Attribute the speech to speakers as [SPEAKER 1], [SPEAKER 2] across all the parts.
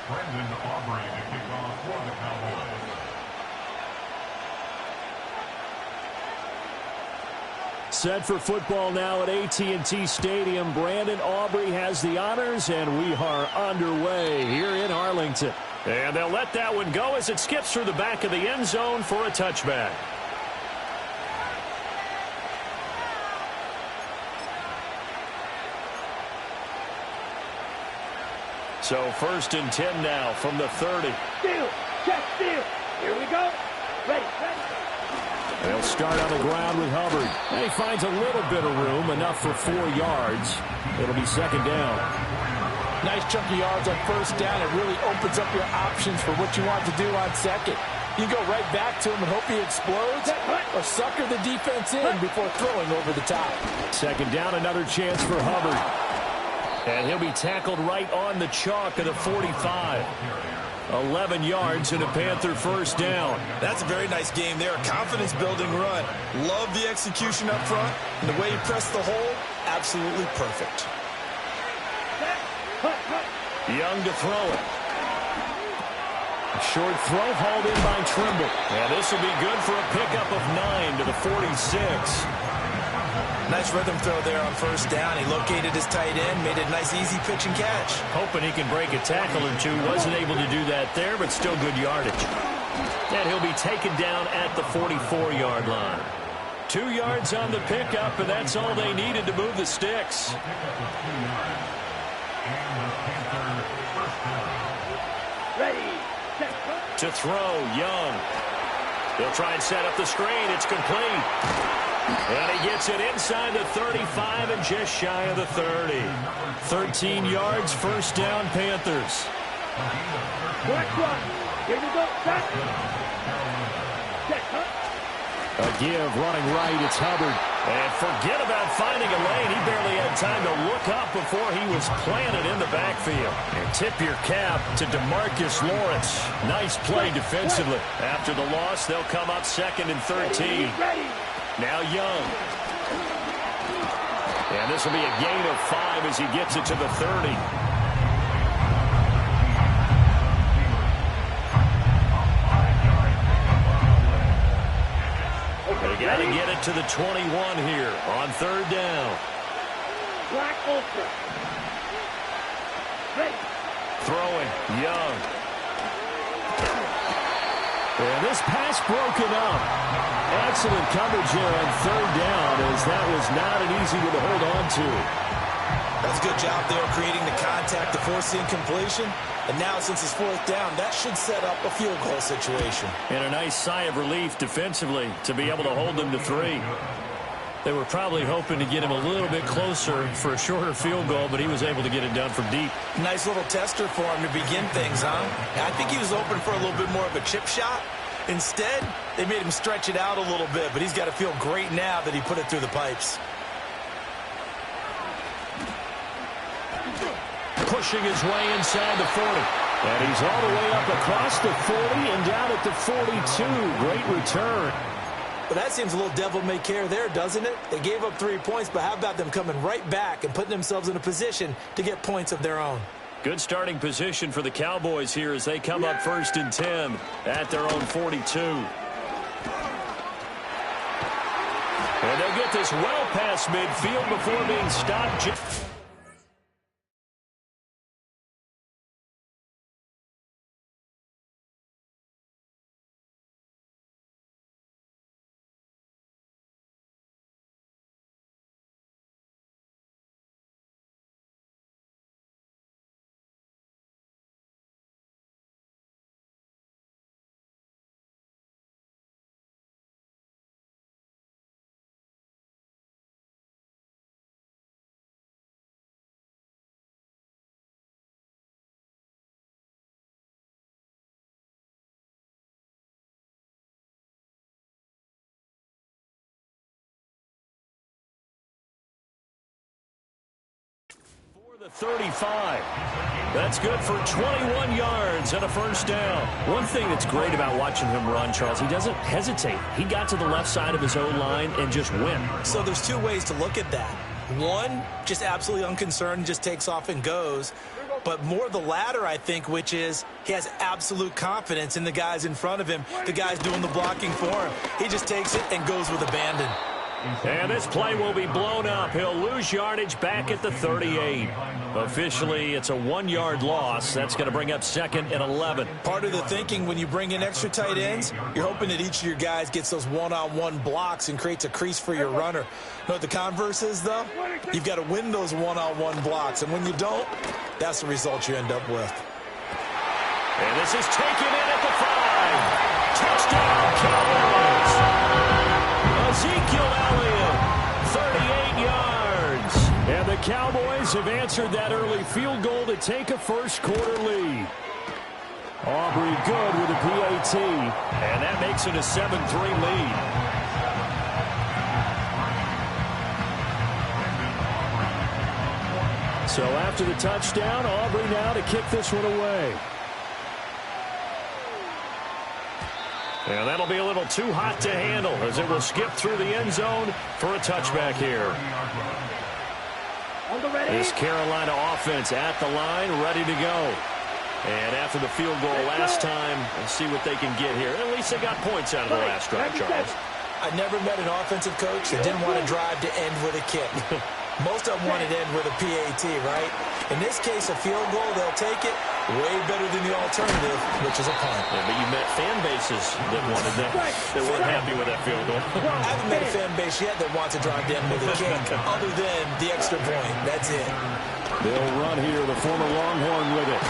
[SPEAKER 1] Brendan Aubrey to kick off for the Cowboys.
[SPEAKER 2] Set for football now at AT&T Stadium. Brandon Aubrey has the honors, and we are underway here in Arlington. And they'll let that one go as it skips through the back of the end zone for a touchback. So 1st and 10 now from the 30.
[SPEAKER 3] Steal, check, steal. Here we go. Ready.
[SPEAKER 2] They'll start on the ground with Hubbard. And he finds a little bit of room, enough for 4 yards. It'll be 2nd down.
[SPEAKER 4] Nice chunk of yards on 1st down. It really opens up your options for what you want to do on 2nd. You go right back to him and hope he explodes, or sucker the defense in before throwing over the top.
[SPEAKER 2] 2nd down, another chance for Hubbard. And he'll be tackled right on the chalk of the 45. 11 yards and a Panther 1st down.
[SPEAKER 5] That's a very nice game there. Confidence-building run. Love the execution up front. And the way he pressed the hole, absolutely perfect.
[SPEAKER 2] Young to throw it. Short throw hauled in by Trimble. And this will be good for a pickup of 9 to the 46.
[SPEAKER 5] Nice rhythm throw there on 1st down. He located his tight end, made a nice easy pitch and catch.
[SPEAKER 2] Hoping he can break a tackle or two. Wasn't able to do that there, but still good yardage. And he'll be taken down at the 44-yard line. 2 yards on the pickup, and that's all they needed to move the sticks.
[SPEAKER 3] Ready.
[SPEAKER 2] To throw, Young. He'll try and set up the screen. It's complete. And he gets it inside the 35 and just shy of the 30. 13 yards, 1st down, Panthers.
[SPEAKER 3] Correct one. Here we go.
[SPEAKER 2] A give, running right, it's Hubbard. And forget about finding a lane. He barely had time to look up before he was planted in the backfield. And tip your cap to DeMarcus Lawrence. Nice play defensively. After the loss, they'll come up 2nd and 13. Now Young. And this will be a gain of 5 as he gets it to the 30. They got to get it to the 21 here on 3rd down.
[SPEAKER 3] Black ultra. Ready.
[SPEAKER 2] Throwing, Young. And this pass broken up. Excellent coverage here on 3rd down, as that was not an easy one to hold on to.
[SPEAKER 5] That's a good job there creating the contact to force the incompletion. And now, since it's 4th down, that should set up a field goal situation.
[SPEAKER 2] And a nice sigh of relief defensively to be able to hold them to 3. They were probably hoping to get him a little bit closer for a shorter field goal, but he was able to get it done from deep.
[SPEAKER 5] Nice little tester for him to begin things, huh? I think he was open for a little bit more of a chip shot. Instead, they made him stretch it out a little bit, but he's got to feel great now that he put it through the pipes.
[SPEAKER 2] Pushing his way inside the 40. And he's all the way up across the 40 and down at the 42. Great return.
[SPEAKER 5] But that seems a little devil-may-care there, doesn't it? They gave up 3 points, but how about them coming right back and putting themselves in a position to get points of their own?
[SPEAKER 2] Good starting position for the Cowboys here as they come up 1st and 10 at their own 42. And they'll get this well past midfield before being stopped. The 35. That's good for 21 yards and a 1st down. One thing that's great about watching him run, Charles, he doesn't hesitate. He got to the left side of his own line and just went.
[SPEAKER 5] So there's 2 ways to look at that. One, just absolutely unconcerned, just takes off and goes. But more the latter, I think, which is he has absolute confidence in the guys in front of him, the guys doing the blocking for him. He just takes it and goes with abandon.
[SPEAKER 2] And this play will be blown up. He'll lose yardage back at the 38. Officially, it's a 1-yard loss. That's going to bring up 2nd and 11.
[SPEAKER 5] Part of the thinking when you bring in extra tight ends, you're hoping that each of your guys gets those one-on-one blocks and creates a crease for your runner. You know what the converse is, though? You've got to win those one-on-one blocks, and when you don't, that's the result you end up with.
[SPEAKER 2] And this is taken in at the 5. Touchdown, Cowboys! Ezekiel Elliott, 38 yards. And the Cowboys have answered that early field goal to take a first-quarter lead. Aubrey good with a PAT, and that makes it a 7-3 lead. So after the touchdown, Aubrey now to kick this one away. And that'll be a little too hot to handle as it will skip through the end zone for a touchback here. This Carolina offense at the line, ready to go. And after the field goal last time, we'll see what they can get here. At least they got points out of the last drive, Charles.
[SPEAKER 5] I never met an offensive coach that didn't want to drive to end with a kick. Most of them wanted to end with a PAT, right? In this case, a field goal, they'll take it. Way better than the alternative, which is a punt.
[SPEAKER 2] Yeah, but you met fan bases that wanted that. They weren't happy with that field goal.
[SPEAKER 5] I haven't met a fan base yet that wants to drive to end with a kick, other than the extra point. That's it.
[SPEAKER 2] They'll run here, the former Longhorn with it.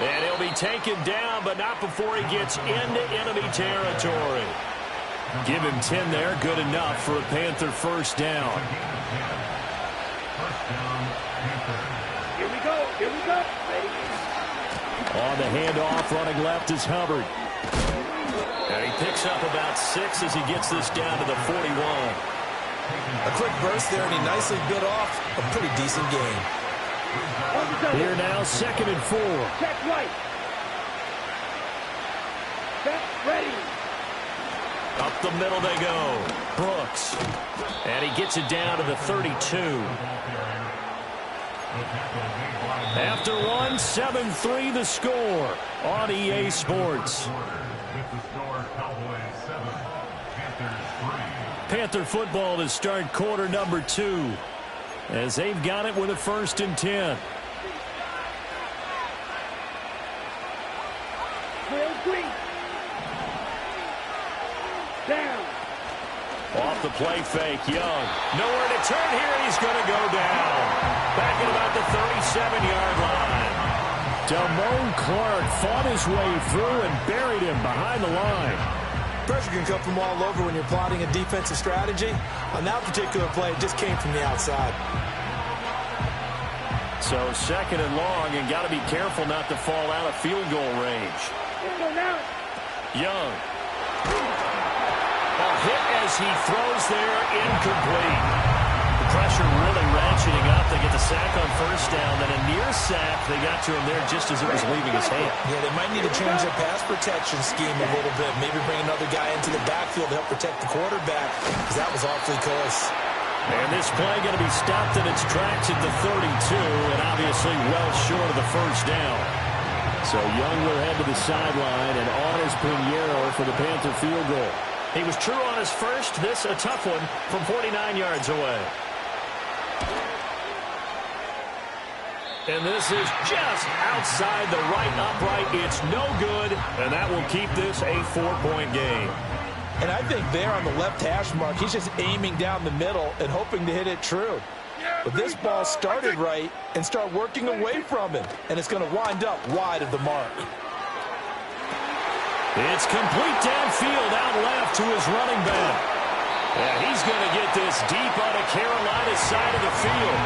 [SPEAKER 2] And he'll be taken down, but not before he gets into enemy territory. Give him 10 there, good enough for a Panther first down.
[SPEAKER 3] Here we go. Here we go. Ready.
[SPEAKER 2] On the handoff, running left is Hubbard. And he picks up about 6 as he gets this down to the 41.
[SPEAKER 5] A quick burst there, and he nicely bit off a pretty decent game.
[SPEAKER 2] Here now, 2nd and 4.
[SPEAKER 3] Check right. Set ready.
[SPEAKER 2] Up the middle they go. Brooks. And he gets it down to the 32. After one, 7-3 the score on EA Sports. Panther football to start quarter number 2 as they've got it with a 1st and 10.
[SPEAKER 3] Down.
[SPEAKER 2] Off the play fake, Young. Nowhere to turn here, and he's going to go down. Back at about the 37-yard line. Damone Clark fought his way through and buried him behind the line.
[SPEAKER 5] Pressure can come from all over when you're plotting a defensive strategy. On that particular play, it just came from the outside.
[SPEAKER 2] So 2nd and long, and got to be careful not to fall out of field goal range. Young. A hit as he throws there, incomplete. The pressure really ratcheting up. They get the sack on first down, then a near sack. They got to him there just as it was leaving his hand.
[SPEAKER 5] Yeah, they might need to change their pass protection scheme a little bit. Maybe bring another guy into the backfield to help protect the quarterback, because that was awfully close.
[SPEAKER 2] And this play going to be stopped in its tracks at the 32, and obviously well short of the first down. So Young will head to the sideline, and on is Pinheiro for the Panther field goal. He was true on his first. This a tough one from 49 yards away. And this is just outside the right upright. It's no good, and that will keep this a 4-point game.
[SPEAKER 4] And I think there on the left hash mark, he's just aiming down the middle and hoping to hit it true. But this ball started right and start working away from him, and it's going to wind up wide of the mark.
[SPEAKER 2] It's complete downfield out left to his running back. Yeah, he's going to get this deep on the Carolina side of the field.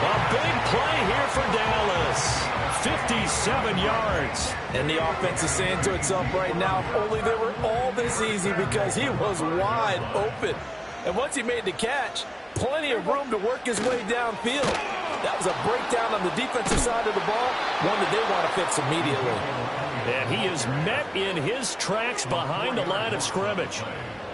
[SPEAKER 2] A big play here for Dallas. 57 yards.
[SPEAKER 4] And the offense is saying to itself right now, if only they were all this easy, because he was wide open. And once he made the catch, plenty of room to work his way downfield. That was a breakdown on the defensive side of the ball, one that they want to fix immediately.
[SPEAKER 2] And he is met in his tracks behind the line of scrimmage.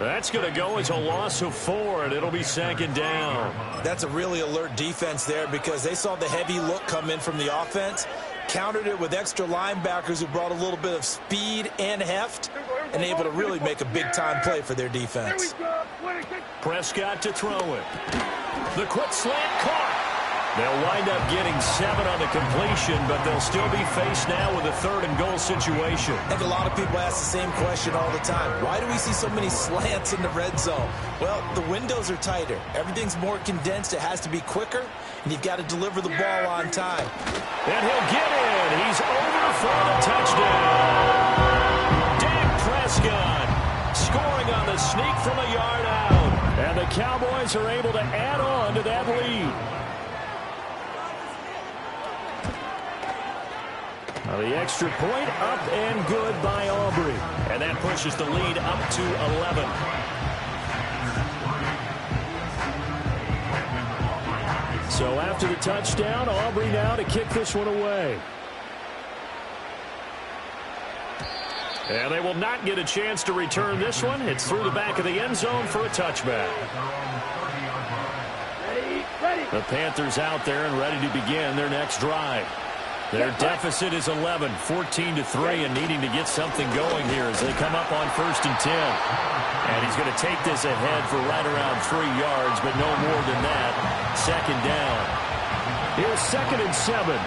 [SPEAKER 2] That's going to go as a loss of 4, and it'll be 2nd down.
[SPEAKER 5] That's a really alert defense there because they saw the heavy look come in from the offense, countered it with extra linebackers who brought a little bit of speed and heft, and able to really make a big-time play for their defense.
[SPEAKER 2] Prescott to throw it. The quick slant caught. They'll wind up getting 7 on the completion, but they'll still be faced now with a 3rd and goal situation.
[SPEAKER 5] I think a lot of people ask the same question all the time. Why do we see so many slants in the red zone? Well, the windows are tighter. Everything's more condensed. It has to be quicker, and you've got to deliver the ball on time.
[SPEAKER 2] And he'll get in. He's over for the touchdown. Dak Prescott scoring on the sneak from a yard out. And the Cowboys are able to add on to that lead. The extra point up and good by Aubrey. And that pushes the lead up to 11. So after the touchdown, Aubrey now to kick this one away. And they will not get a chance to return this one. It's through the back of the end zone for a touchback. The Panthers out there and ready to begin their next drive. Their deficit is 11, 14-3, and needing to get something going here as they come up on 1st and 10. And he's going to take this ahead for right around 3 yards, but no more than that. 2nd down. Here's 2nd and 7.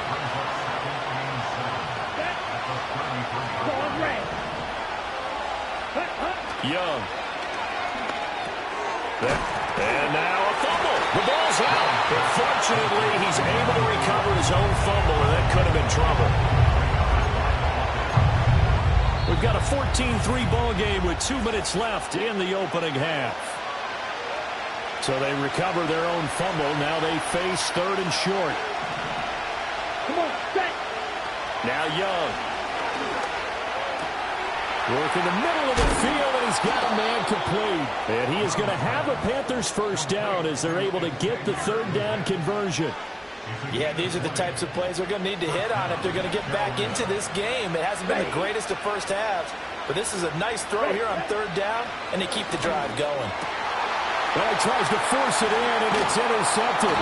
[SPEAKER 2] Young. And now a fumble. The ball's out. But fortunately, he's able to recover his own fumble, and that could have been trouble. We've got a 14-3 ball game with 2 minutes left in the opening half. So they recover their own fumble. Now they face 3rd and short.
[SPEAKER 3] Come on, set.
[SPEAKER 2] Now Young. Work in the middle of the field, and he's got a man complete. And he is going to have a Panthers 1st down as they're able to get the 3rd down conversion.
[SPEAKER 4] Yeah, these are the types of plays they're going to need to hit on if they're going to get back into this game. It hasn't been the greatest of first halves, but this is a nice throw here on 3rd down, and they keep the drive going.
[SPEAKER 2] Well, he tries to force it in, and it's intercepted.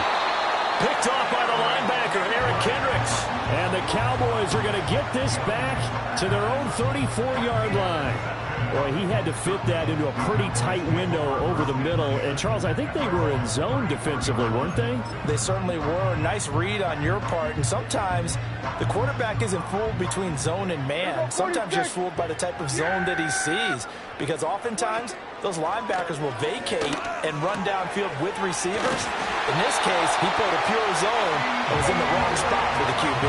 [SPEAKER 2] Picked off by the linebacker, Eric Kendricks. And the Cowboys are going to get this back to their own 34-yard line. Boy, he had to fit that into a pretty tight window over the middle. And, Charles, I think they were in zone defensively, weren't they?
[SPEAKER 4] They certainly were. Nice read on your part. And sometimes the quarterback isn't fooled between zone and man. Sometimes just fooled by the type of zone that he sees. Because oftentimes, those linebackers will vacate and run downfield with receivers. In this case, he played a pure zone and was in the wrong spot for the QB.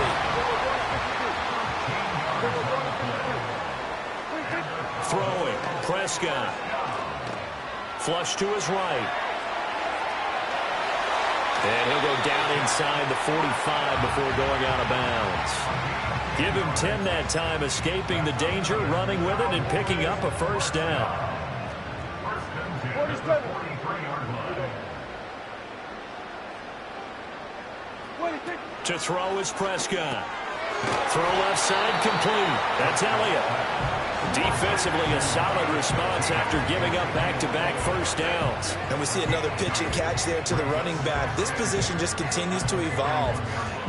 [SPEAKER 2] Throwing, Prescott. Flush to his right. And he'll go down inside the 45 before going out of bounds. Give him 10 that time, escaping the danger, running with it, and picking up a 1st down. To throw is Prescott. Throw left side complete. That's Elliott. Defensively, a solid response after giving up back-to-back 1st downs.
[SPEAKER 5] And we see another pitch and catch there to the running back. This position just continues to evolve.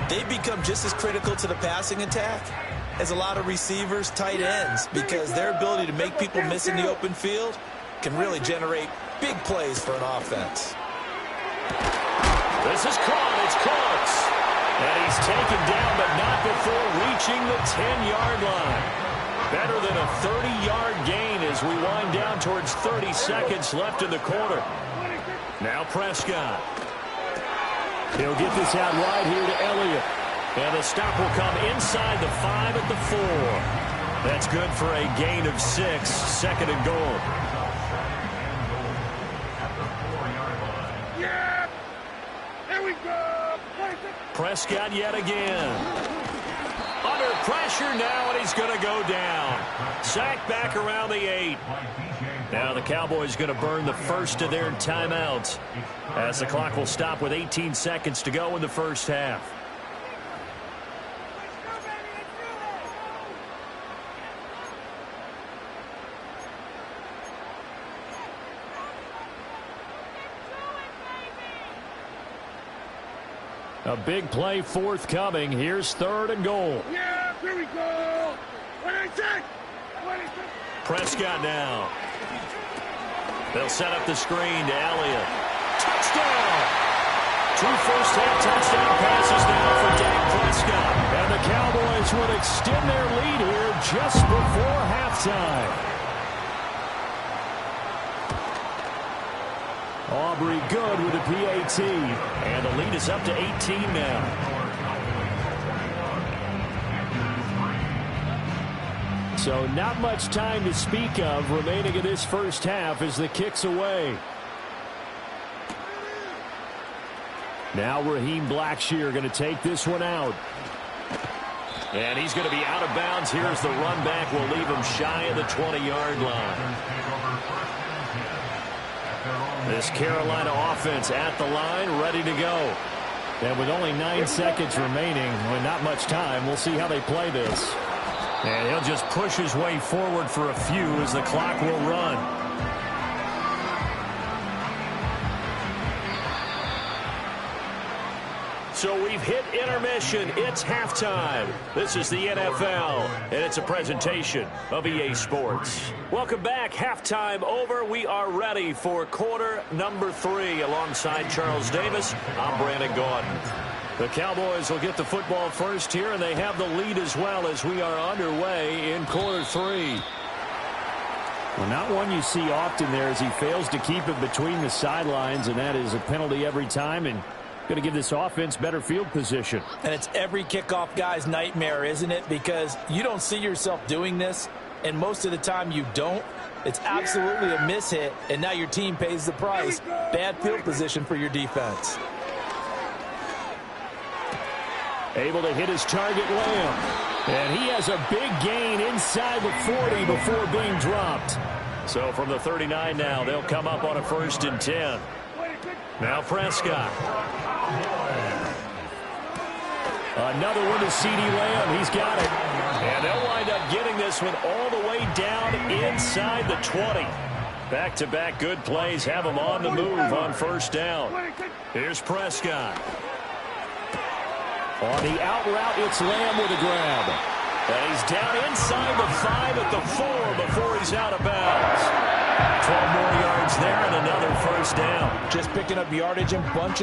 [SPEAKER 5] They become just as critical to the passing attack as a lot of receivers, tight ends, because their ability to make people miss in the open field can really generate big plays for an offense.
[SPEAKER 2] This is caught. It's Cooks. And he's taken down, but not before reaching the 10-yard line. Better than a 30-yard gain as we wind down towards 30 seconds left in the quarter. Now Prescott. He'll get this out wide here to Elliott. And the stop will come inside the 5 at the 4. That's good for a gain of 6, 2nd and goal.
[SPEAKER 3] Yeah! Here we go!
[SPEAKER 2] Prescott yet again. Under pressure now, and he's going to go down. Sacked back around the 8. Now the Cowboys going to burn the first of their timeouts as the clock will stop with 18 seconds to go in the first half. A big play forthcoming. Here's 3rd and goal.
[SPEAKER 3] Yeah, here we go. 26.
[SPEAKER 2] Prescott now. They'll set up the screen to Elliott. Touchdown! 2 first-half touchdown passes now for Dak Prescott. And the Cowboys would extend their lead here just before halftime. Aubrey good with a PAT. And the lead is up to 18 now. So not much time to speak of remaining in this first half as the kick's away. Now Raheem Blackshear going to take this one out. And he's going to be out of bounds. Here's the run back. Will leave him shy of the 20-yard line. This Carolina offense at the line, ready to go. And with only 9 seconds remaining, with not much time, we'll see how they play this. And he'll just push his way forward for a few as the clock will run. So we've hit intermission. It's halftime. This is the NFL, and it's a presentation of EA Sports. Welcome back. Halftime over. We are ready for quarter number 3. Alongside Charles Davis, I'm Brandon Gaudin. The Cowboys will get the football first here, and they have the lead as well as we are underway in quarter 3.
[SPEAKER 6] Well, not one you see often there as he fails to keep it between the sidelines, and that is a penalty every time, and going to give this offense better field position.
[SPEAKER 4] And it's every kickoff guy's nightmare, isn't it? Because you don't see yourself doing this, and most of the time you don't. It's absolutely a mishit, and now your team pays the price. Bad field position for your defense.
[SPEAKER 6] Able to hit his target, Lamb. And he has a big gain inside the 40 before being dropped.
[SPEAKER 2] So from the 39 now, they'll come up on a 1st and 10. Now Prescott.
[SPEAKER 6] Another one to CeeDee Lamb. He's got it.
[SPEAKER 2] And they'll wind up getting this one all the way down inside the 20. Back-to-back good plays have him on the move on 1st down. Here's Prescott.
[SPEAKER 6] On the out route, it's Lamb with a grab.
[SPEAKER 2] And he's down inside the 5 at the 4 before he's out of bounds. 12 more yards there and another 1st down.
[SPEAKER 4] Just picking up yardage in bunches.